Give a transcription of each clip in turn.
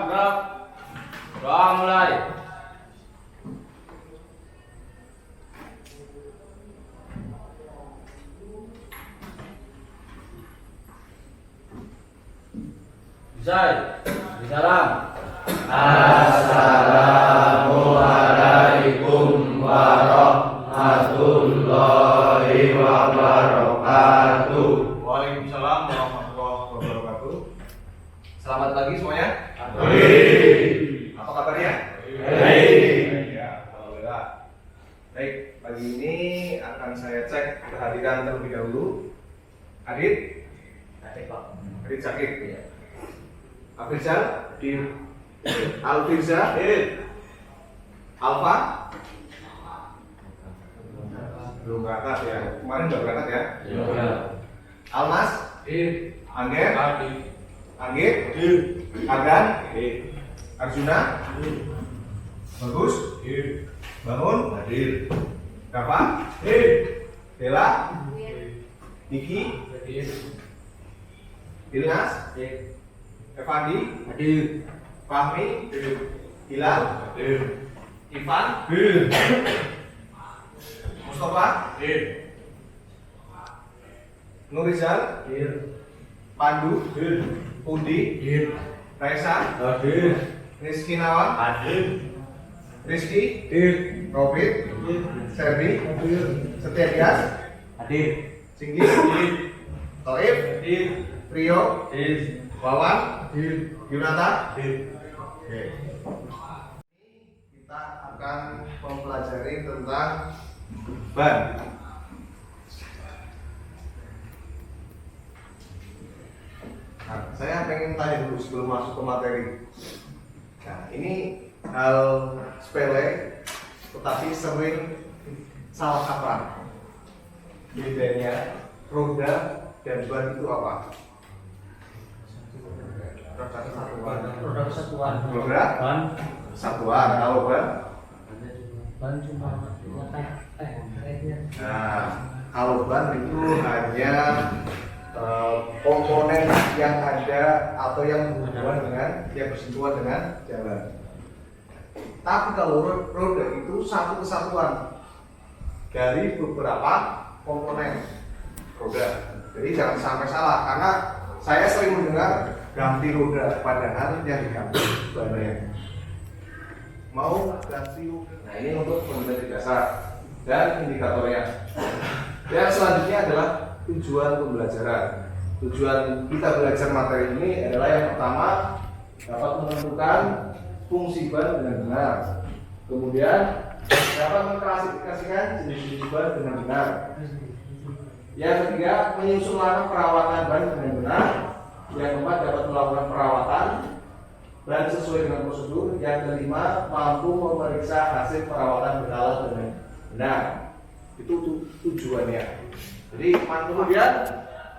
gerak. Doa mulai. Zai, di dalam. Assalamualaikum warahmatullahi wabarakatuh. Waalaikumsalam warahmatullahi wabarakatuh. Selamat pagi semuanya. Apa kabarnya? Ya, alhamdulillah. Baik, pagi ini akan saya cek kehadiran terlebih dahulu. Adit? Adit, Pak. Adit sakit. Iya. Afrizal? Alfirza? Alfa? Belum berangkat ya. Kemarin udah berangkat ya? Iya. Almas? Angger? Anggit? Agan? Arjuna? Bagus? Bangun? Hadir. Kafa? Bella? Niki? Ilnas? Evandi? Fahmi? Hilal? Ivan? Mustafa? Nurizal? Pandu? Pundi? Raisa? Rizky Nawang? Rizky? Robert? Serbi? Setiadias? Singgih? Toib? Rio? Wawan? Yunata? Oke. Kita akan mempelajari tentang ban. Nah, saya pengen tanya dulu sebelum masuk ke materi. Nah, ini hal sepele, tetapi sering salah kaprah. Bedanya roda dan ban itu apa? Produk kesatuan. Roda Ban. satuan, kalau ban. Ban cuma karetnya. Nah, kalau ban itu hanya komponen yang ada atau yang berhubungan dengan yang bersentuhan dengan jalan. Tapi kalau roda itu satu kesatuan dari beberapa komponen roda. Jadi jangan sampai salah, karena saya sering mendengar ganti roda, padahal yang diganti bannya. Mau ganti roda. Nah, ini untuk pembelajaran dasar dan indikatornya. Yang selanjutnya adalah tujuan pembelajaran. Tujuan kita belajar materi ini adalah yang pertama, dapat menentukan fungsi ban dengan benar. Kemudian dapat mengklasifikasikan jenis-jenis ban dengan benar. Yang ketiga, menyusun langkah perawatan ban dengan benar. Yang keempat, dapat melakukan perawatan ban sesuai dengan prosedur. Yang kelima, mampu memeriksa hasil perawatan berkala dengan benar. Itu tujuannya. Jadi kemudian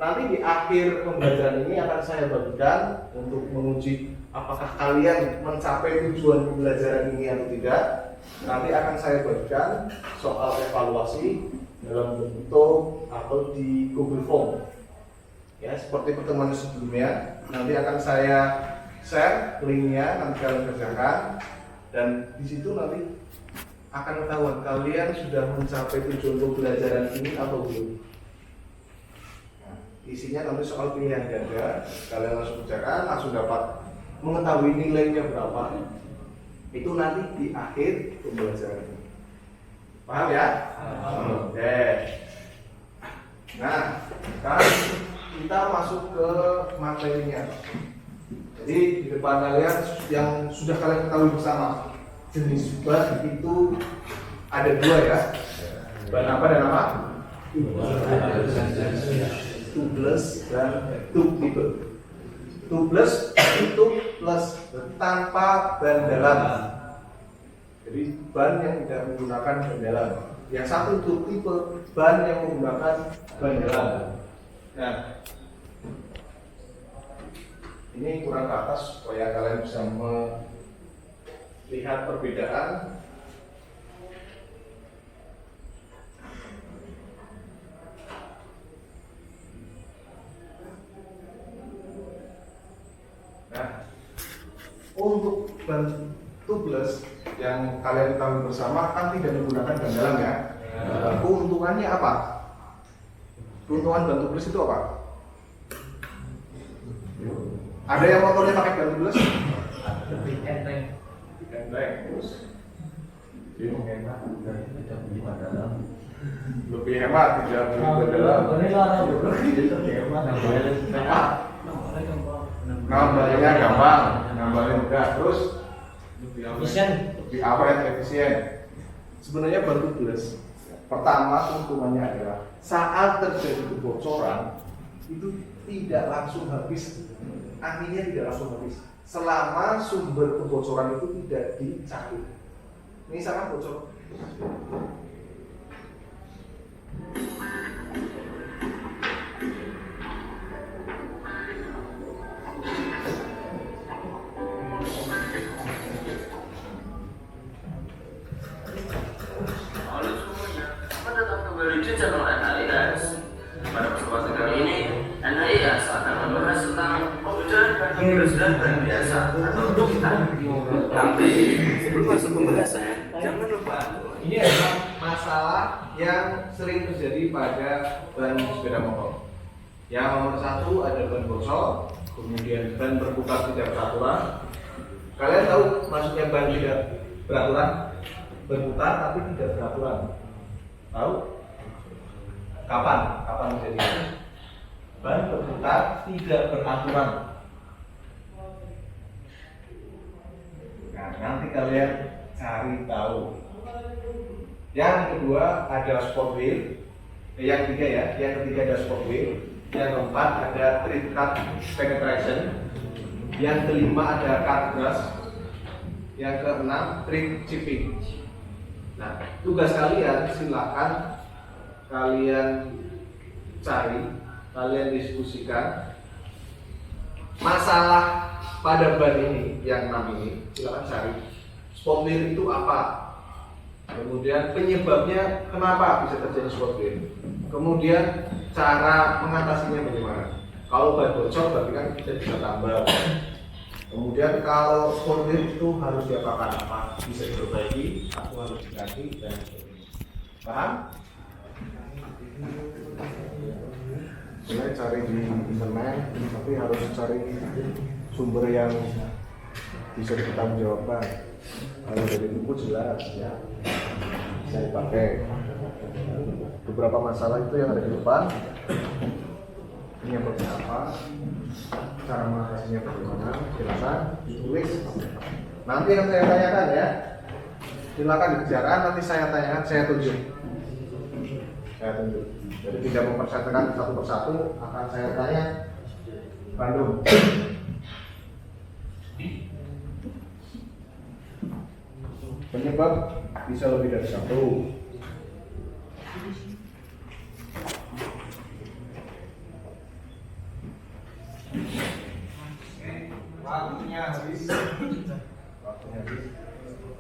nanti di akhir pembelajaran ini akan saya bagikan untuk menguji apakah kalian mencapai tujuan pembelajaran ini atau tidak. Nanti akan saya bagikan soal evaluasi dalam bentuk atau di Google Form. Ya, seperti pertemuan sebelumnya, nanti akan saya share linknya, nanti kalian kerjakan, dan di situ nanti akan ketahuan kalian sudah mencapai tujuan pembelajaran ini atau belum. Nah, isinya nanti soal pilihan ganda, kalian langsung kerjakan, langsung dapat mengetahui nilainya berapa. Itu nanti di akhir pembelajaran ini. Paham ya? Oke. Nah, sekarang kita masuk ke materinya. Jadi di depan kalian yang sudah kalian ketahui bersama, jenis ban itu ada dua ya. Ban apa dan apa? Tubeless dan tube. Tubeless itu plus tanpa ban dalam. Jadi ban yang tidak menggunakan ban dalam. Yang satu itu tipe ban yang menggunakan ban dalam. Nah, ini kurang ke atas supaya kalian bisa melihat perbedaan. Nah, untuk ban tubeless yang kalian ketahui bersama kan tidak menggunakan ban dalam ya. Keuntungannya apa? Keuntungan ban tubeless itu apa? Ada yang motornya pakai ban tubeless? Lebih enteng. Enteng. Terus Menghemat dan tidak beli ban dalam. lebih hemat, tidak beli ban dalam. Ini larang bro. Lebih hemat. Ngambalnya gampang, ngambalnya mudah. Terus Efisien. lebih awet, efisien. Sebenarnya ban tubeless pertama keuntungannya adalah saat terjadi kebocoran itu tidak langsung habis, anginnya tidak langsung habis selama sumber kebocoran itu tidak dicari. Misalkan bocor, Halo semuanya, selamat datang kembali di channel NHIS. Pada kesempatan kali ini, NHIS akan membahas tentang pembelajaran Inggris dan bahasa biasa atau kita. Tapi sebelum masuk pembahasan, jangan lupa ini adalah masalah yang sering terjadi pada ban sepeda motor. Yang nomor satu ada ban bocor, kemudian ban berputar tidak beraturan. Kalian tahu maksudnya ban tidak beraturan? Berputar tapi tidak beraturan. Tahu? Kapan terjadi? Ban berputar tidak beraturan. Nah, nanti kalian cari tahu. Yang kedua ada sport wheel. Yang ketiga ya, yang ketiga ada sport wheel. Yang keempat ada tread cut penetration. Yang kelima ada cut brush. Yang keenam tread chipping. Nah, tugas kalian silakan kalian cari, kalian diskusikan masalah pada ban ini yang 6 ini. Silakan cari spot wheel itu apa, kemudian penyebabnya kenapa bisa terjadi spot wheel, kemudian cara mengatasinya bagaimana. Kalau ban bocor berarti kan kita bisa tambah. Kemudian kalau spot wheel itu harus diapakan, apa bisa diperbaiki atau harus diganti dan sebagainya. Paham? Mulai cari di internet, tapi harus cari sumber yang bisa dipertanggungjawabkan. Kalau dari buku jelas ya, saya pakai beberapa masalah itu yang ada di depan. Penyebabnya apa? Cara mengatasinya bagaimana? Silakan ditulis. Nanti yang saya tanyakan ya, silakan dibicarakan. Nanti saya tanyakan, saya tunjuk. Jadi tidak mempersatukan satu persatu, akan saya tanya. Bandung. Penyebab bisa lebih dari satu. Waktunya habis.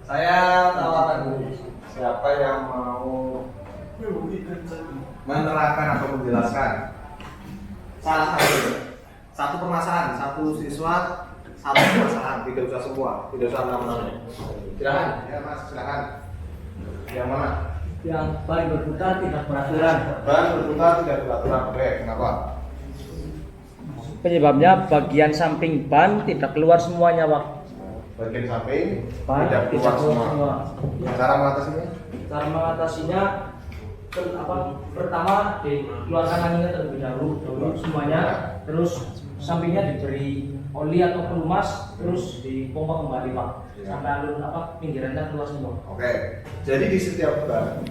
Saya tawarkan dulu. Siapa yang mau menerangkan atau menjelaskan salah satu permasalahan, satu siswa, satu permasalahan, tidak usah semua, tidak usah nama-nama. Silakan, ya Mas, silakan. Yang mana? Yang ban berputar tidak beraturan. Ban berputar tidak beraturan. Oke, kenapa? Penyebabnya bagian samping ban tidak keluar semuanya, Pak. Bagian samping Ban tidak keluar semua. Cara mengatasinya? Cara mengatasinya pertama dikeluarkan anginnya terlebih dahulu semuanya, terus sampingnya diberi oli atau pelumas, terus dipompa kembali, Pak, sampai alur pinggirannya keluar semua. Oke, jadi di setiap ban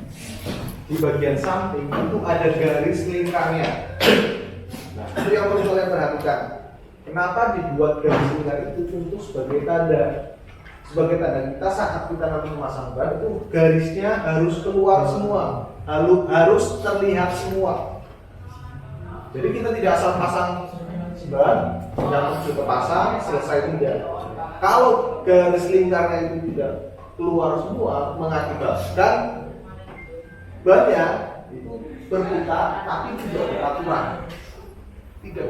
di bagian samping itu ada garis lingkarnya. Nah, itu yang perlu kalian perhatikan. Kenapa dibuat garis lingkar itu untuk sebagai tanda? Sebagai tanda kita saat kita nanti memasang ban itu garisnya harus keluar semua, harus terlihat semua. Jadi kita tidak asal pasang ban, yang sudah pasang selesai tidak. Kalau garis lingkarnya itu tidak keluar semua, mengakibatkan bannya itu berputar tapi tidak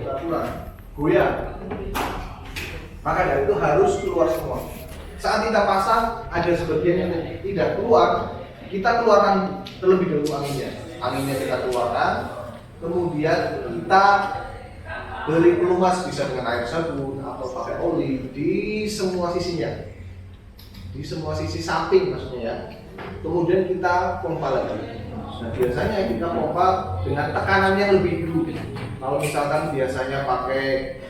beraturan, goyang. Maka dari itu harus keluar semua. Saat kita pasang, ada sebagian yang tidak keluar, kita keluarkan terlebih dahulu anginnya. Anginnya kita keluarkan, kemudian kita beri pelumas, bisa dengan air sabun atau pakai oli di semua sisinya, di semua sisi samping maksudnya ya. Kemudian kita pompa lagi. Nah, biasanya kita pompa dengan tekanan yang lebih dulu. Kalau misalkan biasanya pakai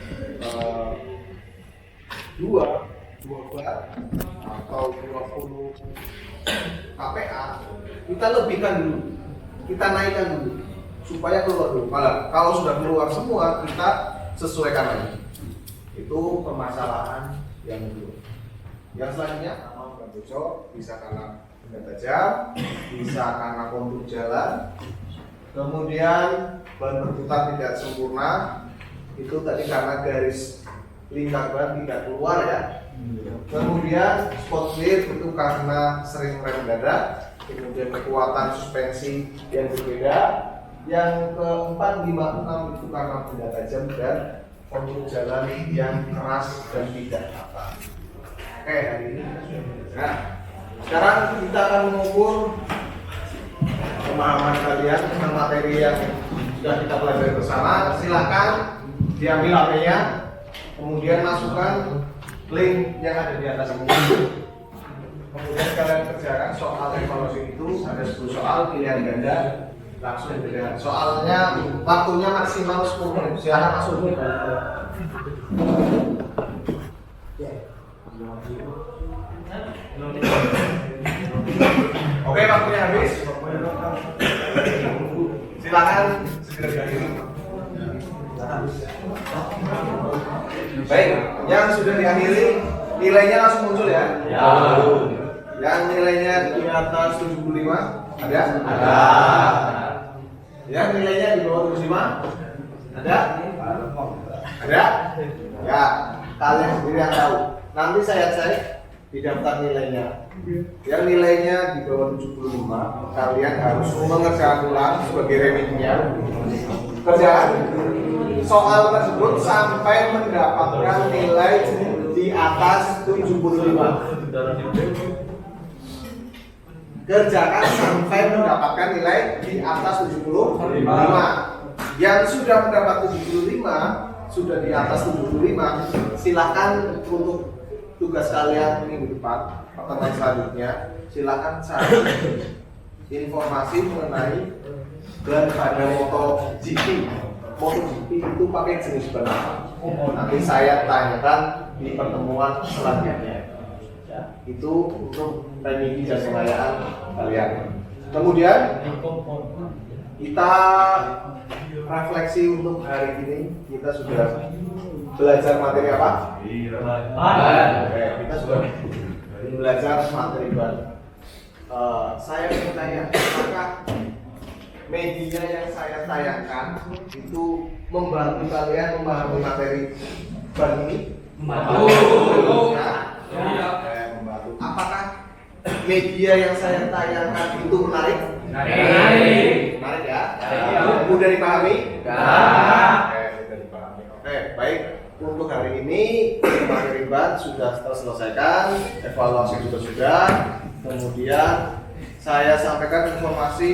2 bar atau 20 kPa, kita lebihkan dulu, kita naikkan dulu supaya keluar dulu. Malah kalau sudah keluar semua, kita sesuaikan lagi. Itu permasalahan yang kedua. Yang selanjutnya, sama bukan bocor, bisa karena benda tajam, bisa karena kontur jalan, kemudian ban berputar tidak sempurna. Itu tadi karena garis lingkar ban tidak keluar ya. Kemudian spot clear itu karena sering rem mendadak, kemudian kekuatan suspensi yang berbeda. Yang keempat, 5, 6 itu karena benda tajam dan kontur jalan yang keras dan tidak rata. Oke, hari ini nah, sekarang kita akan mengukur pemahaman kalian tentang materi yang sudah kita pelajari bersama. Silakan diambil HP-nya, kemudian masukkan link yang ada di atas ini. Kemudian kalian kerjakan soal evaluasi itu, ada 10 soal pilihan ganda. Langsung kerjakan. Soalnya waktunya maksimal 10 menit. Silahkan masuk. Oke, waktunya habis. Silakan segera diakhiri. Baik, yang sudah diakhiri nilainya langsung muncul ya? Ya. Yang nilainya di atas 75 ada? Ada. Yang nilainya di bawah 75 ada? Ada? Ya, kalian sendiri yang tahu. Nanti saya cek di daftar nilainya. Yang nilainya di bawah 75, kalian harus mengerjakan ulang sebagai remedinya. Kerjakan soal tersebut sampai mendapatkan nilai di atas 75. Kerjakan sampai mendapatkan nilai di atas 75. Yang sudah mendapat 75, sudah di atas 75, silahkan untuk tugas kalian minggu depan, pertemuan selanjutnya, silahkan cari informasi mengenai ban pada MotoGP. MotoGP itu pakai jenis ban apa? Nanti saya tanyakan di pertemuan selanjutnya. Itu untuk remedi dan pengayaan kalian. Kemudian kita refleksi untuk hari ini. Kita sudah belajar materi apa? Kita sudah belajar materi ban. Saya bertanya, apakah media yang saya tayangkan itu membantu kalian memahami materi ban ini? Membantu. Membantu. Apakah media yang saya tayangkan itu menarik? Menarik ya? Mudah dipahami? Mudah dipahami. Oke, baik. Untuk hari ini materi ban sudah terselesaikan, evaluasi juga sudah. Kemudian saya sampaikan informasi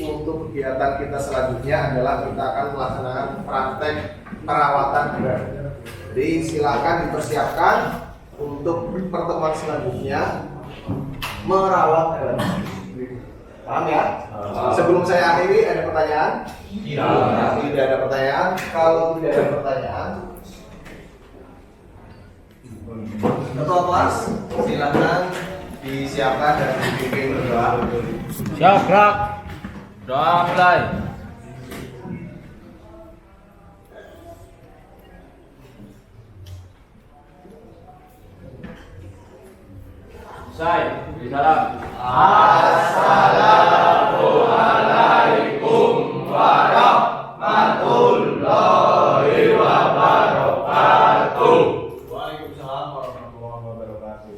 untuk kegiatan kita selanjutnya adalah kita akan melaksanakan praktek perawatan ban. Jadi silakan dipersiapkan untuk pertemuan selanjutnya merawat ban. Paham ya? Sebelum saya akhiri, ada pertanyaan? Tidak ada pertanyaan. Kalau tidak ada pertanyaan, ketua kelas silakan disiapkan dan dipimpin berdoa. Siap, gerak. Doa mulai. Saya di dalam. Assalamualaikum warahmatullahi wabarakatuh. Waalaikumsalam warahmatullahi wabarakatuh.